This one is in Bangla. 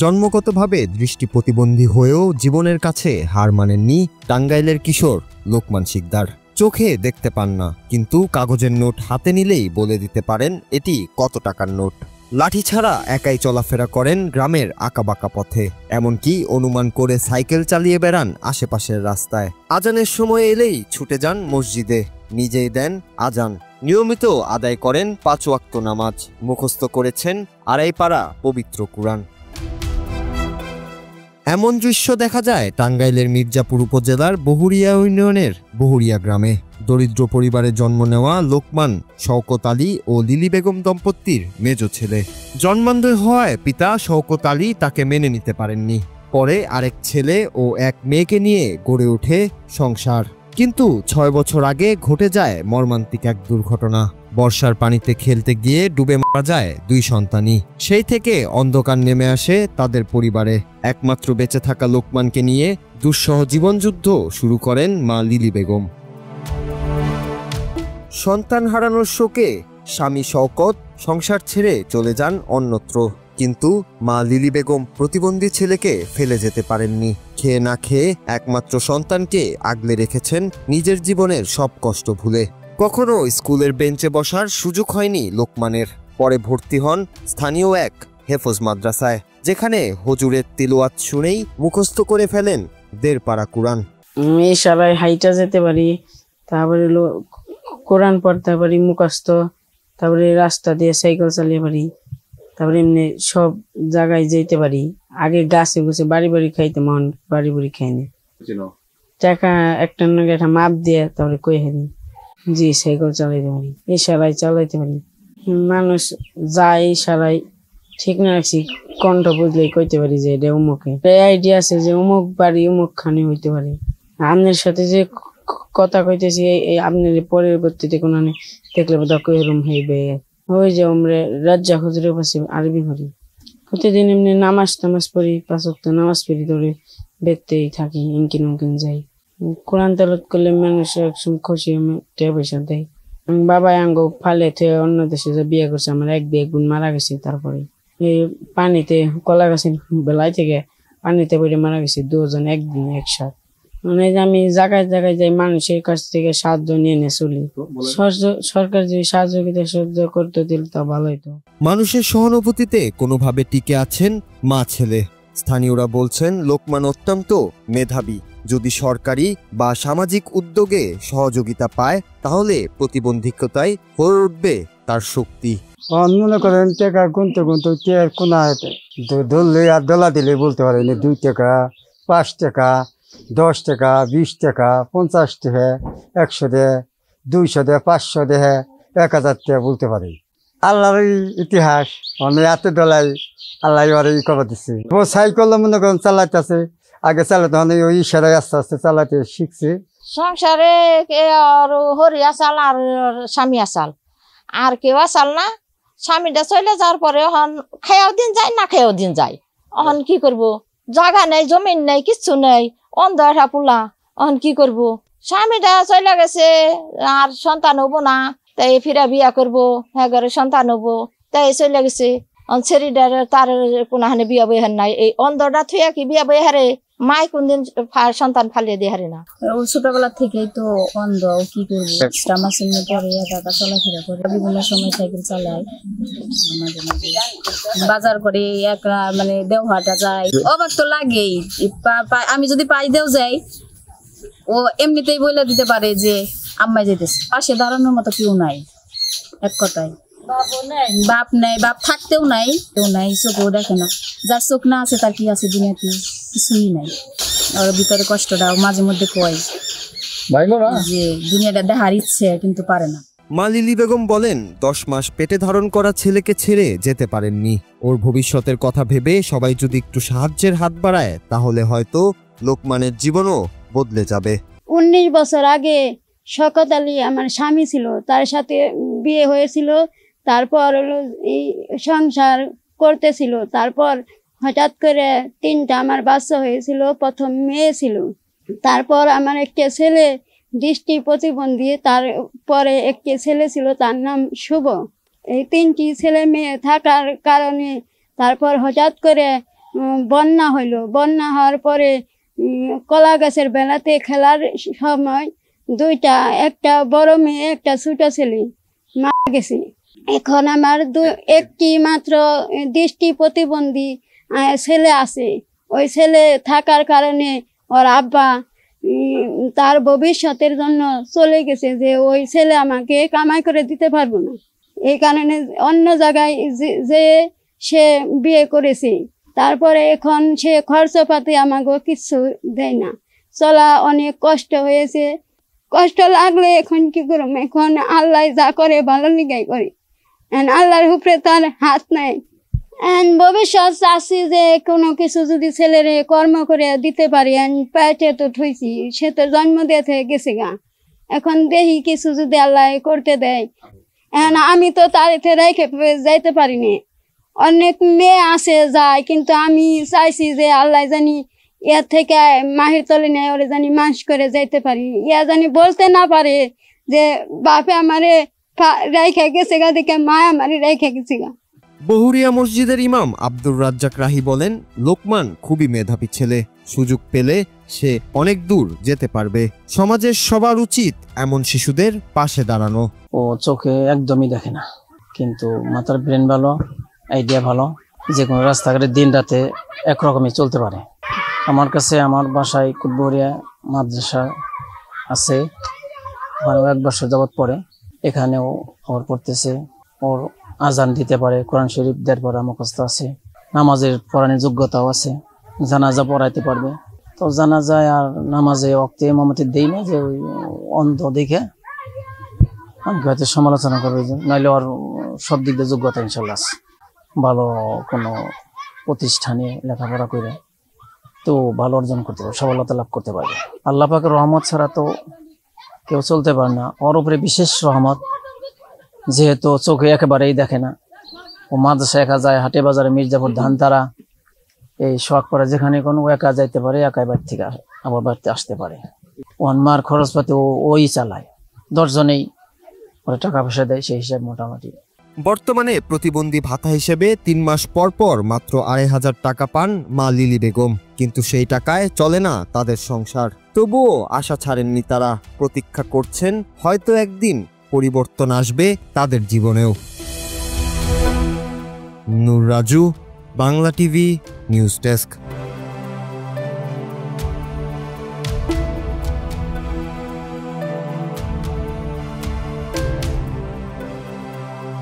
জন্মগতভাবে দৃষ্টি প্রতিবন্ধী হয়েও জীবনের কাছে হার মানেননি টাঙ্গাইলের কিশোর লোকমান শিকদার। চোখে দেখতে পান না, কিন্তু কাগজের নোট হাতে নিলেই বলে দিতে পারেন এটি কত টাকার নোট। লাঠি ছাড়া একাই চলাফেরা করেন গ্রামের আঁকাবাঁকা পথে, এমনকি অনুমান করে সাইকেল চালিয়ে বেড়ান আশেপাশের রাস্তায়। আজানের সময় এলেই ছুটে যান মসজিদে, নিজেই দেন আজান, নিয়মিত আদায় করেন 5 ওয়াক্ত নামাজ, মুখস্থ করেছেন 2.5 পারা পবিত্র কুরআন। এমন দৃশ্য দেখা যায় টাঙ্গাইলের মির্জাপুর উপজেলার বহুরিয়া ইউনিয়নের বহুরিয়া গ্রামে। দরিদ্র পরিবারে জন্ম নেওয়া লোকমান শওকত আলী ও লিলি বেগম দম্পতির মেজ ছেলে। জন্মান্ধ হওয়ায় পিতা শওকত আলী তাকে মেনে নিতে পারেননি। পরে আরেক ছেলে ও এক মেয়েকে নিয়ে গড়ে ওঠে সংসার। কিন্তু 6 বছর আগে ঘটে যায় মর্মান্তিক এক দুর্ঘটনা। বর্ষার পানিতে খেলতে গিয়ে ডুবে মারা যায় 2 সন্তানই। সেই থেকে অন্ধকার নেমে আসে তাদের পরিবারে। একমাত্র বেঁচে থাকা লোকমানকে নিয়ে দুঃসহ জীবনযুদ্ধ শুরু করেন মা লিলি বেগম। সন্তান হারানোর শোকে স্বামী শওকত সংসার ছেড়ে চলে যান অন্যত্র, কিন্তু মা লিলি বেগম প্রতিবন্ধী ছেলেকে ফেলে যেতে পারেননি। খেয়ে না খেয়ে একমাত্র সন্তানকে আগলে রেখেছেন নিজের জীবনের সব কষ্ট ভুলে। কখনো স্কুলের বেঞ্চে বসার সুযোগ হয়নি লোকমানের। পরে ভর্তি হন স্থানীয় এক হেফজ মাদ্রাসায়, যেখানে হুজুরের তিলাওয়াত শুনেই মুখস্থ করে ফেলেন 1.5 পারা কুরআন। ইশারায় হাইটা যেতে পারি, তারপরে কোরআন পড়তে পারি মুখস্থ, তারপরে রাস্তা দিয়ে সাইকেল চালিয়ে পারি, তারপরে এমনি সব জায়গায় যেতে পারি। আগে গাছে গুছে বাড়ি বাড়ি খাইতে, মন বাড়ি বাড়ি খাইনি। টাকা একটা মাপ দিয়ে তারপরে কই হারি জি সাইকেল চালাইতে পারি, ইশারায় চালাইতে পারি। মানুষ যায় ইশারায় ঠিক না রাখছি, কণ্ঠ বুঝলেই কইতে পারি যে এটা অমুকে। আইডিয়া আছে যে অমুক বাড়ি অমুক খানে হইতে পারে। আপনার সাথে যে কথা কইতেছি এই আপনার পরবর্তীতে কোনো দেখলে বোধ কইরম হইবে। ওই যে আমরা রাজ্জা হুজুরের পাশে আরবি পড়ি, প্রতিদিন এমনি নামাজ টামাজ পড়ি, 5 ওয়াক্ত নামাজ পড়ি, ধরে দেখতেই থাকি, ইনকিন উনকিন যাই। কোরআন তেলাওয়াত করলে মানুষ একসময় খুশি টাকা পয়সা দেয়। বাবা আঙ্গ ফালে থেকে অন্য দেশে যে বিয়ে করছে, আমার এক বিয়ে গুণ মারা গেছে। তারপরে এই পানিতে কলা গাছের বেলায় থেকে পানিতে পড়ে মারা গেছে 2 জন একদিন একসাথে। মানে আমি জায়গায় জায়গায় যাই, মানুষের কাছ থেকে সাহায্য নিয়ে চলি। সরকার যদি সাহায্য করতে দিল তা ভালো হইতো। মানুষের সহানুভূতিতে কোনোভাবে টিকে আছেন মা ছেলে। স্থানীয়রা বলছেন লোকমান অত্যন্ত মেধাবী। যদি সরকারি বা সামাজিক উদ্যোগে সহযোগিতা পায়, তাহলে প্রতিবন্ধকতায় হয়ে উঠবে তার শক্তি। মনে করেন টাকা গুনতে গুনতে কোনা ধরলে আর দোলা দিলে বলতে পারেন 2 টাকা, 5 টাকা, 10 টাকা, 20 টাকা, 50 টাকা, 100 টাকা, 200 টাকা, 500 টাকা, 1000 টাকা বলতে পারি। আল্লাহর ইতিহাস অনেক এত দলাই আল্লাহ কবার দিচ্ছে। ও সাইকেল মনে করেন চালাইতেছে, আগে চালাতে মানে ওই ইশারায় আস্তে আস্তে চালাতে শিখছে। সংসারে হরি আসাল আর স্বামী আসাল, আর কেউ আসাল না। স্বামীটা চলে যাওয়ার পরে এখন খেয়েও দিন যায়, না খেয়েও দিন যায়। এখন কি করব, জায়গা নেই, জমিন নেই, কিচ্ছু নেই, অন্ধ একটা পোলা। এখন কি করব, স্বামীটা চলে গেছে, আর সন্তান হবো না, তাই ফিরা বিয়া করবো, হ্যাঁ ঘরে সন্তান হবো, তাই চলে গেছে। ছেড়িটার তার কোনখানে বিয়া বই হার নাই। এই অন্ধটা থুয়া কি বিয়া বই হারে, মাই কোনদিন সন্তান ফালিয়ে দিয়ে হারে না। ও ছোটবেলা থেকেই তো অন্ধ, কি করবো, পরে একা চলাফেরা করে, বিভিন্ন সময় সাইকেল চালায়, মাঝে মাঝে বাজার করে একা, মানে দেওহাটা যায়। অবাক তো লাগেই। আমি যদি পাই দেও যাই, ও এমনিতেই বলে দিতে পারে যে আম্মাই যেতেছে। পাশে দাঁড়ানোর মতো কেউ নাই, এক কথায় বাপ নাই, বাপ থাকতেও নাই, কেউ নাই, চোখেও দেখে না। যার চোখ না আছে তার কি আছে দুনিয়াতে, কিছুই নাই। ওর ভিতরে কষ্টটা মাঝে মধ্যে কয় যে দুনিয়াটা দেখার ইচ্ছে, কিন্তু পারে না। মা লিলি বেগম বলেন 10 মাস পেটে ধারণ করা ছেলেকে ছেড়ে যেতে পারেননি। ওর ভবিষ্যতের কথা ভেবে সবাই যদি একটু সাহায্যের হাত বাড়ায়, তাহলে হয়তো লোকমানের জীবনও বদলে যাবে। 19 বছর আগে শওকত আলী আমার স্বামী ছিল, তার সাথে বিয়ে হয়েছিল। তারপর হলো এই সংসার করতেছিল। তারপর হঠাৎ করে 3টা আমার বাচ্চা হয়েছিল, প্রথম মেয়ে ছিল। তারপর আমার একটা ছেলে দৃষ্টি প্রতিবন্ধী, তারপরে একটি ছেলে ছিল, তার নাম শুভ। এই 3টি ছেলে মেয়ে থাকার কারণে তারপর হঠাৎ করে বন্যা হইলো। বন্যা হওয়ার পরে কলা গাছের বেলাতে খেলার সময় দুইটা, একটা বড় মেয়ে একটা ছোট ছেলে মারা গেছে। এখন আমার একটি মাত্র দৃষ্টি প্রতিবন্ধী ছেলে আছে। ওই ছেলে থাকার কারণে ওর আব্বা তার ভবিষ্যতের জন্য চলে গেছে, যে ওই ছেলে আমাকে কামাই করে দিতে পারবো না। এই কারণে অন্য জায়গায় যে সে বিয়ে করেছে। তারপরে এখন সে খরচপাতি আমাকে কিছু দেয় না, চলা অনেক কষ্ট হয়েছে। কষ্ট লাগলে এখন কি করব? এখন আল্লাহ যা করে ভালো লিগাই করে, আল্লাহর উপরে তার হাত নাই। ভবিষ্যৎ চাচ্ছি যে কোনো কিছু যদি ছেলেরে কর্ম করে দিতে পারি। পেটে তো ঠুইছি, সে তো জন্ম দিয়ে গেছে গা। এখন দেখি কিছু যদি আল্লাহ করতে দেয়। আমি তো তার রেখে যাইতে পারিনি। অনেক মেয়ে আছে যায়, কিন্তু আমি চাইছি যে আল্লাহ জানি এর থেকে মাহির তলে নেয়, ওরে জানি মাস করে যাইতে পারি। ইয়া জানি বলতে না পারে যে বাপে আমারে রেখে গেছে গা, দেখে মা আমারে রেখে গেছে গা। বহুরিয়া মসজিদের ইমাম আব্দুর রাজ্জাক রাহি বলেন, লোকমান খুবই মেধাবী ছেলে, সুযোগ পেলে সে অনেক দূর যেতে পারবে। সমাজের সবার উচিত এমন শিশুদের পাশে দাঁড়ানো। ও চোখে একদমই দেখে না, কিন্তু মাথার ব্রেন ভালো, আইডিয়া ভালো, যে কোনো রাস্তাঘাটে দিন রাতে একরকমই চলতে পারে। আমার কাছে আমার বাসায় কুতবহরিয়া মাদ্রাসা আছে, ওখানেও 1 বছর যাবৎ পড়ে। এখানেও ওর পড়তেছে, ওর আজান দিতে পারে, কোরআন শরীফ দেড় পড়া মুখস্থ আছে, নামাজের পড়ানোর যোগ্যতাও আছে, জানাজা পড়াইতে পারবে। তো জানাজায় আর নামাজে ওয়াক্তে ইমামতি দেই না, যে ওই অন্ধ দেখে আমি হয়তো সমালোচনা করবে, নাহলে ওর সব দিক দিয়ে যোগ্যতা ইনশাল্লাহ আছে। ভালো কোনো প্রতিষ্ঠানে লেখাপড়া করে তো ভালো অর্জন করতে পারবে, সফলতা লাভ করতে পারবে। আল্লাহ পাকের রহমত ছাড়া তো কেউ চলতে পারে না। ওর উপরে বিশেষ রহমত, যেহেতু চোখে একেবারেই দেখে না। ও মাদ্রাসা একা যায়, হাটে বাজারে, মির্জাপুর, ধানতারা, এই শখ পরে যেখানে কোনো একা যাইতে পারে, একাই বাড়ি থেকে আবার বাড়িতে আসতে পারে। ওর মার খরচপাতি ওই চালায়, 10 জনেই ওরা টাকা পয়সা দেয়, সেই হিসাব মোটামুটি। বর্তমানে প্রতিবন্ধী ভাতা হিসেবে 3 মাস পর পর মাত্র 2500 টাকা পান মা লিলি বেগম, কিন্তু সেই টাকায় চলে না তাদের সংসার। তবুও আশা ছাড়েননি তারা, প্রতীক্ষা করছেন হয়তো একদিন পরিবর্তন আসবে তাদের জীবনেও। Noor Raju, Bangla TV news desk.